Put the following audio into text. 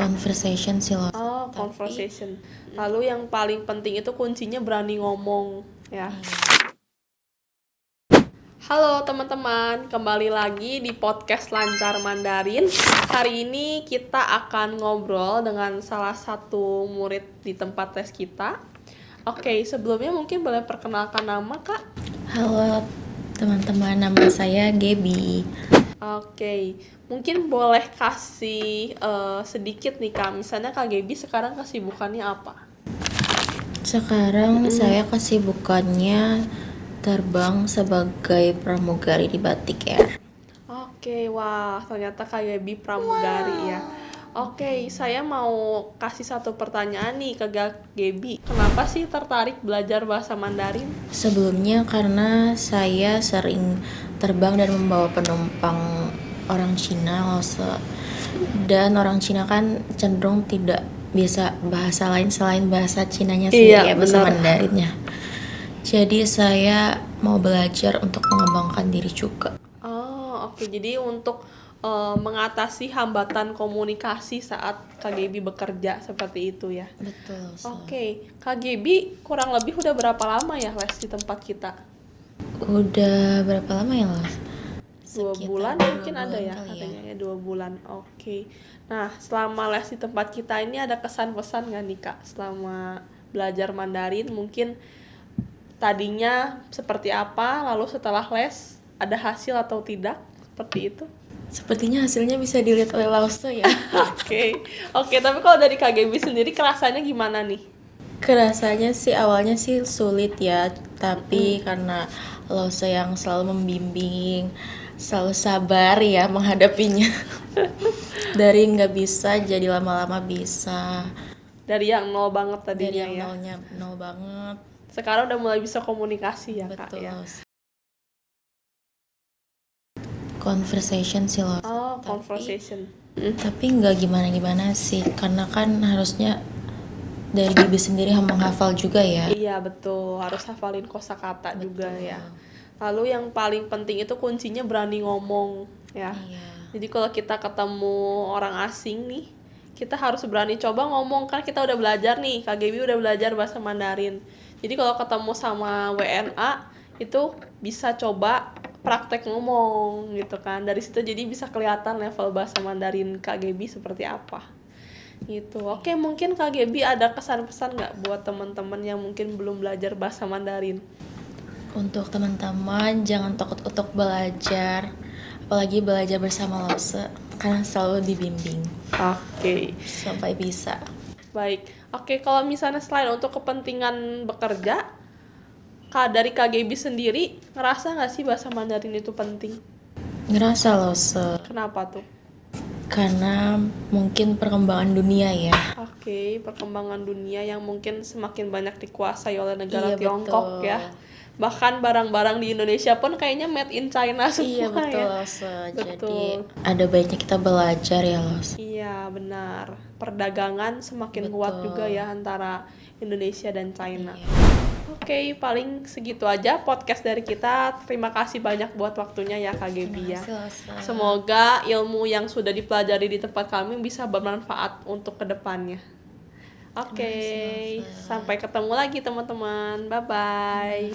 Conversation sih lo. Oh, conversation. Lalu yang paling penting itu kuncinya berani ngomong ya. Halo teman-teman, kembali lagi di podcast Lancar Mandarin. Hari ini kita akan ngobrol dengan salah satu murid di tempat les kita. Oke, sebelumnya mungkin boleh perkenalkan nama, Kak? Halo teman-teman, nama saya Gaby. Oke, mungkin boleh kasih sedikit nih Kak. Misalnya Kak Gaby sekarang kesibukannya apa? Sekarang saya kesibukannya terbang sebagai pramugari di Batik Air. Oke, wah ternyata Kak Gaby pramugari ya. Oke, saya mau kasih satu pertanyaan nih ke Gaby. Kenapa sih tertarik belajar bahasa Mandarin? Sebelumnya karena saya sering terbang dan membawa penumpang orang Cina loh. Dan orang Cina kan cenderung tidak bisa bahasa lain selain bahasa Cinanya sendiri, ya, bahasa Mandarinnya. Jadi saya mau belajar untuk mengembangkan diri juga. Oh, oke. Jadi untuk mengatasi hambatan komunikasi saat Kak Gaby bekerja seperti itu ya. Betul. Oke, Kak Gaby kurang lebih udah berapa lama ya les di tempat kita? Udah berapa lama ya, Los? 2 bulan mungkin ada ya katanya ya 2 bulan. Oke. Nah, selama les di tempat kita ini ada kesan-pesan nggak nih Kak selama belajar Mandarin? Mungkin tadinya seperti apa, lalu setelah les ada hasil atau tidak? Seperti itu. Sepertinya hasilnya bisa dilihat oleh Lause ya. Oke, tapi kalau dari Kak Gaby sendiri kerasanya gimana nih? Kerasanya sih awalnya sih sulit ya, tapi karena Lause yang selalu membimbing, selalu sabar ya menghadapinya. Dari nggak bisa jadi lama-lama bisa. Dari yang nol banget tadinya Dari yang ya. nolnya nol banget. Sekarang udah mulai bisa komunikasi ya. Betul. Kak ya. Conversation sih lo. Oh, conversation. Tapi nggak gimana-gimana sih, karena kan harusnya dari Bibi sendiri menghafal juga ya. Iya betul, harus hafalin kosakata juga ya. Lalu yang paling penting itu kuncinya berani ngomong ya. Iya. Jadi kalau kita ketemu orang asing nih, kita harus berani coba ngomong. Kan kita udah belajar nih, Kak Gaby udah belajar bahasa Mandarin. Jadi kalau ketemu sama WNA itu bisa coba praktek ngomong gitu kan. Dari situ jadi bisa kelihatan level bahasa Mandarin Kak Gaby seperti apa gitu. Oke, mungkin Kak Gaby ada kesan-pesan nggak buat teman-teman yang mungkin belum belajar bahasa Mandarin? Untuk teman-teman jangan takut untuk belajar, apalagi belajar bersama Lause, karena selalu dibimbing. Oke. Sampai bisa. Baik. Oke, kalau misalnya selain untuk kepentingan bekerja, dari Kak Gaby sendiri ngerasa nggak sih bahasa Mandarin itu penting? Ngerasa Lause. Kenapa tuh? Karena mungkin perkembangan dunia ya. Oke, perkembangan dunia yang mungkin semakin banyak dikuasai oleh negara Iya, Tiongkok betul. ya. Bahkan barang-barang di Indonesia pun kayaknya made in China semua. Iya betul ya. Lause. Jadi Betul. ada baiknya kita belajar ya Lause. Iya benar. Perdagangan semakin kuat juga ya antara Indonesia dan China. Iya. Oke, paling segitu aja podcast dari kita. Terima kasih banyak buat waktunya ya Kak Gaby ya. Semoga ilmu yang sudah dipelajari di tempat kami bisa bermanfaat untuk kedepannya. Oke, sampai ketemu lagi teman-teman. Bye-bye.